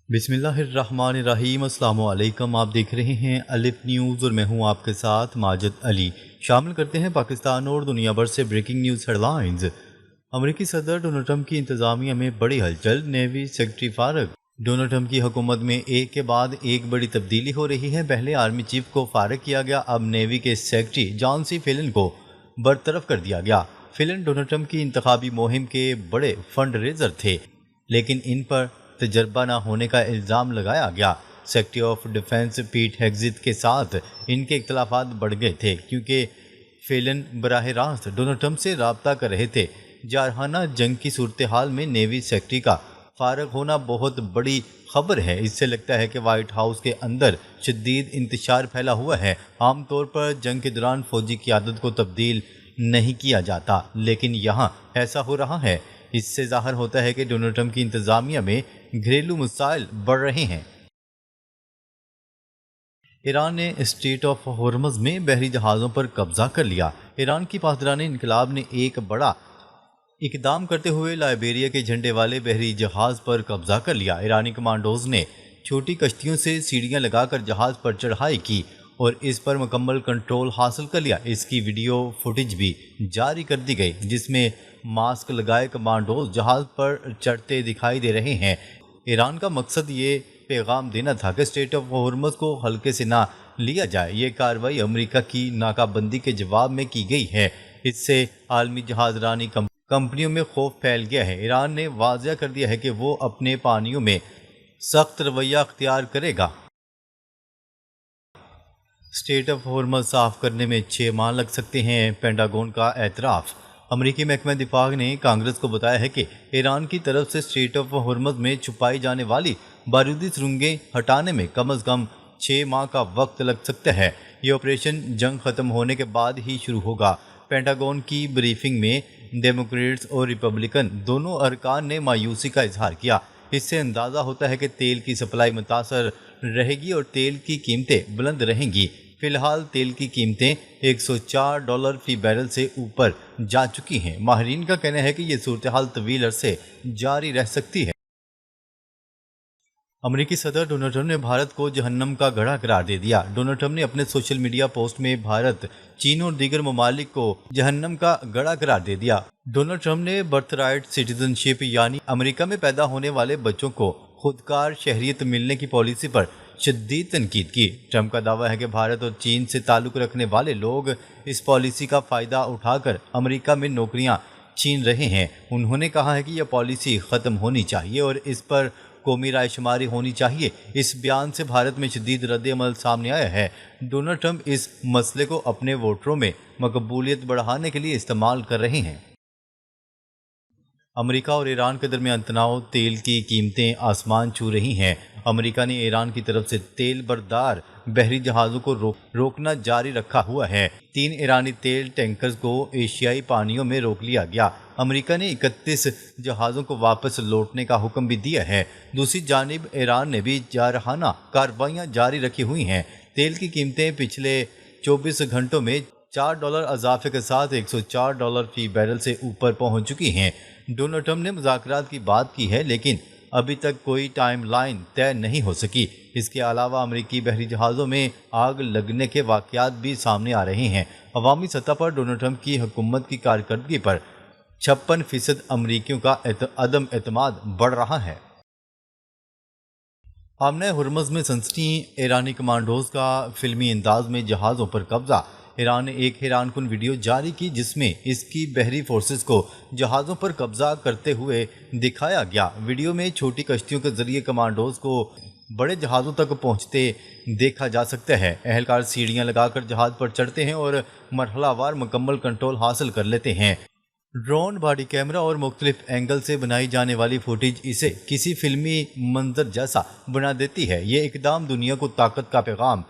بسم اللہ الرحمن الرحیم۔ السلام علیکم، آپ دیکھ رہے ہیں الف نیوز اور میں ہوں آپ کے ساتھ ماجد علی۔ شامل کرتے ہیں پاکستان اور دنیا بھر سے بریکنگ نیوز ہیڈ لائنز۔ امریکی صدر ڈونلڈ ٹرمپ کی انتظامیہ میں بڑی ہلچل، نیوی سیکرٹری فارغ۔ ڈونلڈ ٹرمپ کی حکومت میں ایک کے بعد ایک بڑی تبدیلی ہو رہی ہے۔ پہلے آرمی چیف کو فارغ کیا گیا، اب نیوی کے سیکرٹری جان سی فیلن کو برطرف کر دیا گیا۔ فیلن ڈونلڈ ٹرمپ کی انتخابی مہم کے بڑے فنڈ ریزر تھے، لیکن ان پر تجربہ نہ ہونے کا الزام لگایا گیا۔ سیکرٹری آف ڈیفنس پیٹ ہیگزت کے ساتھ ان کے اختلافات بڑھ گئے تھے کیونکہ فیلن براہ راست ڈونلڈ ٹرمپ سے رابطہ کر رہے تھے۔ جارحانہ جنگ کی صورتحال میں نیوی سیکرٹری کا فارغ ہونا بہت بڑی خبر ہے۔ اس سے لگتا ہے کہ وائٹ ہاؤس کے اندر شدید انتشار پھیلا ہوا ہے۔ عام طور پر جنگ کے دوران فوجی قیادت کو تبدیل نہیں کیا جاتا، لیکن یہاں ایسا ہو رہا ہے۔ اس سے ظاہر ہوتا ہے کہ ڈونلڈ ٹرمپ کی انتظامیہ میں گھریلو مسائل بڑھ رہے ہیں۔ ایران نے اسٹریٹ آف ہورمز میں بحری جہازوں پر قبضہ کر لیا۔ ایران کی پاسداران انقلاب نے ایک بڑا اقدام کرتے ہوئے لائبیریا کے جھنڈے والے بحری جہاز پر قبضہ کر لیا۔ ایرانی کمانڈوز نے چھوٹی کشتیوں سے سیڑھیاں لگا کر جہاز پر چڑھائی کی اور اس پر مکمل کنٹرول حاصل کر لیا۔ اس کی ویڈیو فوٹیج بھی جاری کر دی گئی، جس میں ماسک لگائے کمانڈوز جہاز پر چڑھتے دکھائی دے رہے ہیں۔ ایران کا مقصد یہ پیغام دینا تھا کہ اسٹریٹ آف ہورمز کو ہلکے سے نہ لیا جائے۔ یہ کارروائی امریکہ کی ناکہ بندی کے جواب میں کی گئی ہے۔ اس سے عالمی جہاز رانی کمپنیوں میں خوف پھیل گیا ہے۔ ایران نے واضح کر دیا ہے کہ وہ اپنے پانیوں میں سخت رویہ اختیار کرے گا۔ اسٹریٹ آف ہورمز صاف کرنے میں 6 ماہ لگ سکتے ہیں، پینٹاگون کا اعتراف۔ امریکی محکمہ دفاع نے کانگریس کو بتایا ہے کہ ایران کی طرف سے اسٹریٹ آف ہورمز میں چھپائی جانے والی بارودی سرنگیں ہٹانے میں کم از کم 6 ماہ کا وقت لگ سکتا ہے۔ یہ آپریشن جنگ ختم ہونے کے بعد ہی شروع ہوگا۔ پینٹاگون کی بریفنگ میں ڈیموکریٹس اور ریپبلکن دونوں ارکان نے مایوسی کا اظہار کیا۔ اس سے اندازہ ہوتا ہے کہ تیل کی سپلائی متاثر رہے گی اور تیل کی قیمتیں بلند رہیں گی۔ فی الحال تیل کی قیمتیں $104 فی بیرل سے اوپر جا چکی ہیں۔ ماہرین کا کہنا ہے کہ یہ صورتحال طویل عرصے جاری رہ سکتی ہے۔ امریکی صدر ڈونلڈ ٹرمپ نے بھارت کو جہنم کا گڑھا قرار دے دیا۔ ڈونلڈ ٹرمپ نے اپنے سوشل میڈیا پوسٹ میں بھارت، چین اور دیگر ممالک کو جہنم کا گڑھا قرار دے دیا۔ ڈونلڈ ٹرمپ نے برتھ رائٹ سٹیزن شپ یعنی امریکہ میں پیدا ہونے والے بچوں کو خودکار شہریت ملنے کی پالیسی پر شدید تنقید کی۔ ٹرمپ کا دعویٰ ہے کہ بھارت اور چین سے تعلق رکھنے والے لوگ اس پالیسی کا فائدہ اٹھا کر امریکہ میں نوکریاں چھین رہے ہیں۔ انہوں نے کہا ہے کہ یہ پالیسی ختم ہونی چاہیے اور اس پر قومی رائے شماری ہونی چاہیے۔ اس بیان سے بھارت میں شدید رد عمل سامنے آیا ہے۔ ڈونلڈ ٹرمپ اس مسئلے کو اپنے ووٹروں میں مقبولیت بڑھانے کے لیے استعمال کر رہے ہیں۔ امریکہ اور ایران کے درمیان تناؤ، تیل کی قیمتیں آسمان چھو رہی ہیں۔ امریکہ نے ایران کی طرف سے تیل بردار بحری جہازوں کو روکنا جاری رکھا ہوا ہے۔ 3 ایرانی تیل ٹینکرز کو ایشیائی پانیوں میں روک لیا گیا۔ امریکہ نے 31 جہازوں کو واپس لوٹنے کا حکم بھی دیا ہے۔ دوسری جانب ایران نے بھی جارحانہ کارروائیاں جاری رکھی ہوئی ہیں۔ تیل کی قیمتیں پچھلے 24 گھنٹوں میں $4 اضافے کے ساتھ $104 فی بیرل سے اوپر پہنچ چکی ہیں۔ ڈونلڈ ٹرمپ نے مذاکرات کی بات کی ہے، لیکن ابھی تک کوئی ٹائم لائن طے نہیں ہو سکی۔ اس کے علاوہ امریکی بحری جہازوں میں آگ لگنے کے واقعات بھی سامنے آ رہے ہیں۔ عوامی سطح پر ڈونلڈ ٹرمپ کی حکومت کی کارکردگی پر 56% امریکیوں کا عدم اعتماد بڑھ رہا ہے۔ آمنہ ہرمز میں سنسنی، ایرانی کمانڈوز کا فلمی انداز میں جہازوں پر قبضہ۔ ایران نے ایک حیران کن ویڈیو جاری کی جس میں اس کی بحری فورسز کو جہازوں پر قبضہ کرتے ہوئے دکھایا گیا۔ ویڈیو میں چھوٹی کشتیوں کے ذریعے کمانڈوز کو بڑے جہازوں تک پہنچتے دیکھا جا سکتا ہے۔ اہلکار سیڑھیاں لگا کر جہاز پر چڑھتے ہیں اور مرحلہ وار مکمل کنٹرول حاصل کر لیتے ہیں۔ ڈرون، باڈی کیمرہ اور مختلف اینگل سے بنائی جانے والی فوٹیج اسے کسی فلمی منظر جیسا بنا دیتی ہے۔ یہ اقدام دنیا کو طاقت کا پیغام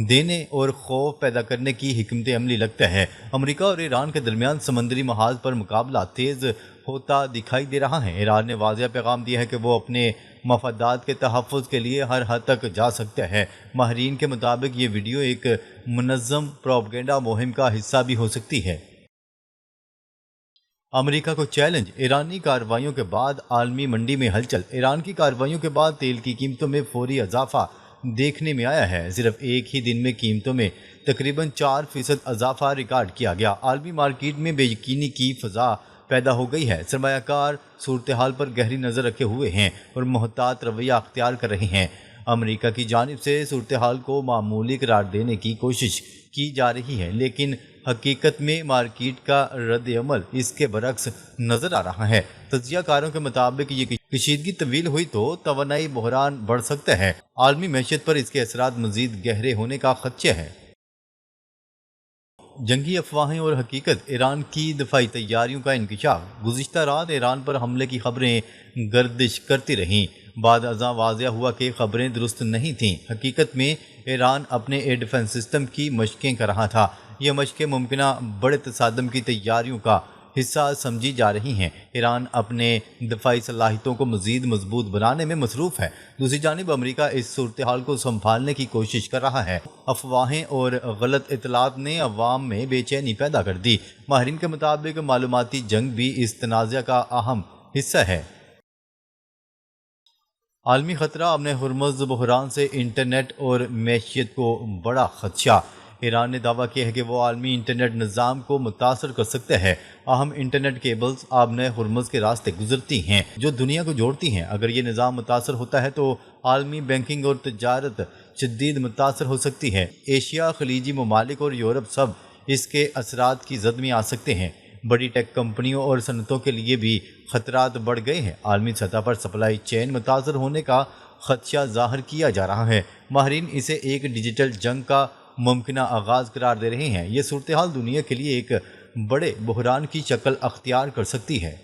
دینے اور خوف پیدا کرنے کی حکمت عملی لگتا ہے۔ امریکہ اور ایران کے درمیان سمندری محاذ پر مقابلہ تیز ہوتا دکھائی دے رہا ہے۔ ایران نے واضح پیغام دیا ہے کہ وہ اپنے مفادات کے تحفظ کے لیے ہر حد تک جا سکتا ہے۔ ماہرین کے مطابق یہ ویڈیو ایک منظم پروپیگنڈا مہم کا حصہ بھی ہو سکتی ہے۔ امریکہ کو چیلنج، ایرانی کارروائیوں کے بعد عالمی منڈی میں ہلچل۔ ایران کی کارروائیوں کے بعد تیل کی قیمتوں میں فوری اضافہ دیکھنے میں آیا ہے۔ صرف ایک ہی دن میں قیمتوں میں تقریباً 4% اضافہ ریکارڈ کیا گیا۔ عالمی مارکیٹ میں بے یقینی کی فضا پیدا ہو گئی ہے۔ سرمایہ کار صورتحال پر گہری نظر رکھے ہوئے ہیں اور محتاط رویہ اختیار کر رہے ہیں۔ امریکہ کی جانب سے صورتحال کو معمولی قرار دینے کی کوشش کی جا رہی ہے، لیکن حقیقت میں مارکیٹ کا رد عمل اس کے برعکس نظر آ رہا ہے۔ تجزیہ کاروں کے مطابق یہ کشیدگی طویل ہوئی تو توانائی بحران بڑھ سکتا ہے۔ عالمی معیشت پر اس کے اثرات مزید گہرے ہونے کا خدشہ ہے۔ جنگی افواہیں اور حقیقت، ایران کی دفاعی تیاریوں کا انکشاف۔ گزشتہ رات ایران پر حملے کی خبریں گردش کرتی رہیں۔ بعد ازاں واضح ہوا کہ خبریں درست نہیں تھیں۔ حقیقت میں ایران اپنے ایئر ڈیفنس سسٹم کی مشقیں کر رہا تھا۔ یہ مشقیں ممکنہ بڑے تصادم کی تیاریوں کا حصہ سمجھی جا رہی ہیں۔ ایران اپنے دفاعی صلاحیتوں کو مزید مضبوط بنانے میں مصروف ہے۔ دوسری جانب امریکہ اس صورتحال کو سنبھالنے کی کوشش کر رہا ہے۔ افواہیں اور غلط اطلاعات نے عوام میں بے چینی پیدا کر دی۔ ماہرین کے مطابق معلوماتی جنگ بھی اس تنازع کا اہم حصہ ہے۔ عالمی خطرہ، امن ہرمز بحران سے انٹرنیٹ اور معیشت کو بڑا خدشہ۔ ایران نے دعویٰ کیا ہے کہ وہ عالمی انٹرنیٹ نظام کو متاثر کر سکتا ہے۔ اہم انٹرنیٹ کیبلز آبنہ ہرمز کے راستے گزرتی ہیں جو دنیا کو جوڑتی ہیں۔ اگر یہ نظام متاثر ہوتا ہے تو عالمی بینکنگ اور تجارت شدید متاثر ہو سکتی ہے۔ ایشیا، خلیجی ممالک اور یورپ سب اس کے اثرات کی زد میں آ سکتے ہیں۔ بڑی ٹیک کمپنیوں اور صنعتوں کے لیے بھی خطرات بڑھ گئے ہیں۔ عالمی سطح پر سپلائی چین متاثر ہونے کا خدشہ ظاہر کیا جا رہا ہے۔ ماہرین اسے ایک ڈیجیٹل جنگ کا ممکنہ آغاز قرار دے رہے ہیں۔ یہ صورتحال دنیا کے لیے ایک بڑے بحران کی شکل اختیار کر سکتی ہے۔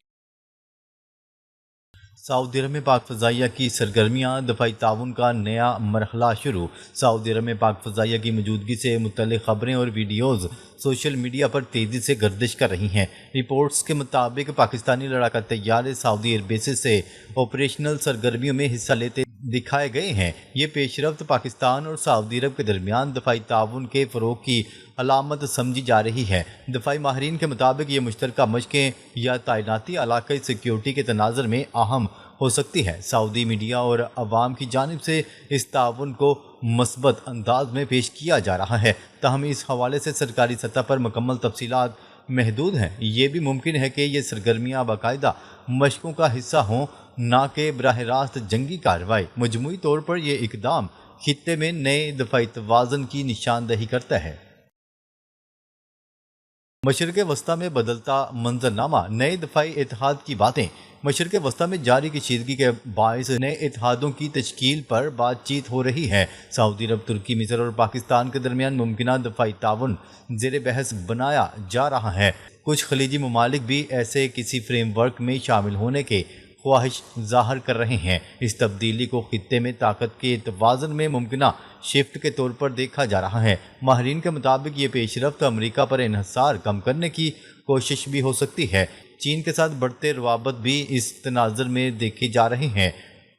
سعودی عرب میں پاک فضائیہ کی سرگرمیاں، دفاعی تعاون کا نیا مرحلہ شروع۔ سعودی عرب میں پاک فضائیہ کی موجودگی سے متعلق خبریں اور ویڈیوز سوشل میڈیا پر تیزی سے گردش کر رہی ہیں۔ رپورٹس کے مطابق پاکستانی لڑاکا طیارے سعودی ایئر بیسز سے آپریشنل سرگرمیوں میں حصہ لیتے دکھائے گئے ہیں۔ یہ پیش رفت پاکستان اور سعودی عرب کے درمیان دفاعی تعاون کے فروغ کی علامت سمجھی جا رہی ہے۔ دفاعی ماہرین کے مطابق یہ مشترکہ مشقیں یا تعیناتی علاقائی سیکیورٹی کے تناظر میں اہم ہو سکتی ہے۔ سعودی میڈیا اور عوام کی جانب سے اس تعاون کو مثبت انداز میں پیش کیا جا رہا ہے، تاہم اس حوالے سے سرکاری سطح پر مکمل تفصیلات محدود ہیں۔ یہ بھی ممکن ہے کہ یہ سرگرمیاں باقاعدہ مشقوں کا حصہ ہوں، نہ کہ براہ راست جنگی کارروائی۔ مجموعی طور پر یہ اقدام خطے میں نئے دفاعی توازن کی نشاندہی کرتا ہے۔ مشرق وسطیٰ میں بدلتا منظرنامہ، نئے دفاعی اتحاد کی باتیں۔ مشرق وسطیٰ میں جاری کشیدگی کے باعث نئے اتحادوں کی تشکیل پر بات چیت ہو رہی ہے۔ سعودی عرب، ترکی، مصر اور پاکستان کے درمیان ممکنہ دفاعی تعاون زیر بحث بنایا جا رہا ہے۔ کچھ خلیجی ممالک بھی ایسے کسی فریم ورک میں شامل ہونے کے خواہش ظاہر کر رہے ہیں۔ اس تبدیلی کو خطے میں طاقت کے توازن میں ممکنہ شفٹ کے طور پر دیکھا جا رہا ہے۔ ماہرین کے مطابق یہ پیش رفت امریکہ پر انحصار کم کرنے کی کوشش بھی ہو سکتی ہے۔ چین کے ساتھ بڑھتے روابط بھی اس تناظر میں دیکھے جا رہے ہیں،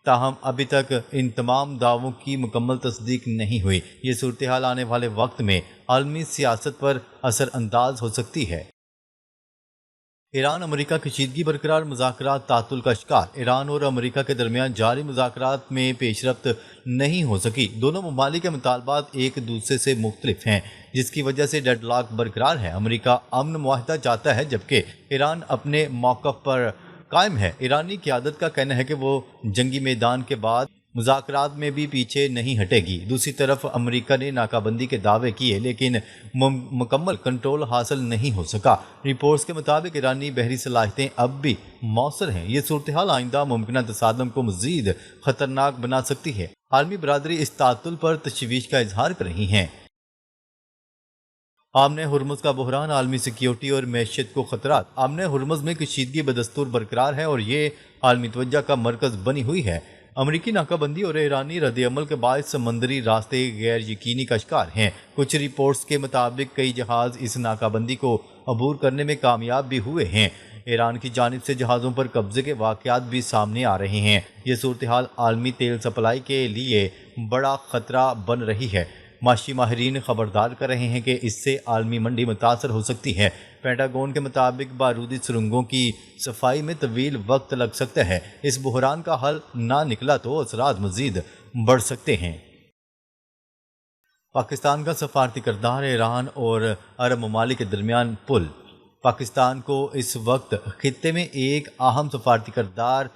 تاہم ابھی تک ان تمام دعووں کی مکمل تصدیق نہیں ہوئی۔ یہ صورتحال آنے والے وقت میں عالمی سیاست پر اثر انداز ہو سکتی ہے۔ ایران امریکہ کشیدگی برقرار، مذاکرات تعطل کا شکار۔ ایران اور امریکہ کے درمیان جاری مذاکرات میں پیش رفت نہیں ہو سکی۔ دونوں ممالک کے مطالبات ایک دوسرے سے مختلف ہیں، جس کی وجہ سے ڈیڈ لاک برقرار ہے۔ امریکہ امن معاہدہ چاہتا ہے جبکہ ایران اپنے موقف پر قائم ہے۔ ایرانی قیادت کا کہنا ہے کہ وہ جنگی میدان کے بعد مذاکرات میں بھی پیچھے نہیں ہٹے گی۔ دوسری طرف امریکہ نے ناکہ بندی کے دعوے کیے لیکن مکمل کنٹرول حاصل نہیں ہو سکا۔ رپورٹس کے مطابق ایرانی بحری صلاحیتیں اب بھی مؤثر ہیں۔ یہ صورتحال آئندہ ممکنہ تصادم کو مزید خطرناک بنا سکتی ہے۔ عالمی برادری اس تعطل پر تشویش کا اظہار کر رہی ہے۔ آمن ہرمز کا بحران، عالمی سیکیورٹی اور معیشت کو خطرات۔ آمن ہرمز میں کشیدگی بدستور برقرار ہے اور یہ عالمی توجہ کا مرکز بنی ہوئی ہے۔ امریکی ناکہ بندی اور ایرانی رد عمل کے باعث سمندری راستے غیر یقینی کا شکار ہیں۔ کچھ رپورٹس کے مطابق کئی جہاز اس ناکہ بندی کو عبور کرنے میں کامیاب بھی ہوئے ہیں۔ ایران کی جانب سے جہازوں پر قبضے کے واقعات بھی سامنے آ رہے ہیں۔ یہ صورتحال عالمی تیل سپلائی کے لیے بڑا خطرہ بن رہی ہے۔ معاشی ماہرین خبردار کر رہے ہیں کہ اس سے عالمی منڈی متاثر ہو سکتی ہے۔ پینٹاگون کے مطابق بارودی سرنگوں کی صفائی میں طویل وقت لگ سکتا ہے۔ اس بحران کا حل نہ نکلا تو اثرات مزید بڑھ سکتے ہیں۔ پاکستان کا سفارتی کردار ایران اور عرب ممالک کے درمیان پل۔ پاکستان کو اس وقت خطے میں ایک اہم سفارتی کردار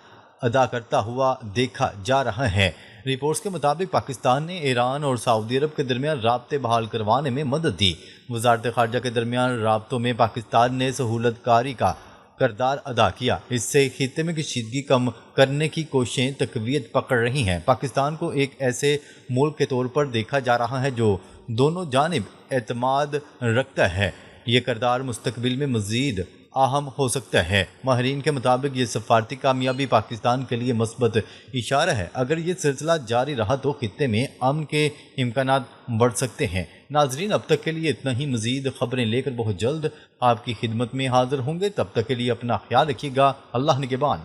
ادا کرتا ہوا دیکھا جا رہا ہے۔ رپورٹس کے مطابق پاکستان نے ایران اور سعودی عرب کے درمیان رابطے بحال کروانے میں مدد دی۔ وزارت خارجہ کے درمیان رابطوں میں پاکستان نے سہولت کاری کا کردار ادا کیا۔ اس سے خطے میں کشیدگی کم کرنے کی کوششیں تقویت پکڑ رہی ہیں۔ پاکستان کو ایک ایسے ملک کے طور پر دیکھا جا رہا ہے جو دونوں جانب اعتماد رکھتا ہے۔ یہ کردار مستقبل میں مزید اہم ہو سکتا ہے۔ ماہرین کے مطابق یہ سفارتی کامیابی پاکستان کے لیے مثبت اشارہ ہے۔ اگر یہ سلسلہ جاری رہا تو خطے میں امن کے امکانات بڑھ سکتے ہیں۔ ناظرین، اب تک کے لیے اتنا ہی۔ مزید خبریں لے کر بہت جلد آپ کی خدمت میں حاضر ہوں گے۔ تب تک کے لیے اپنا خیال رکھیے گا۔ اللہ نگہبان۔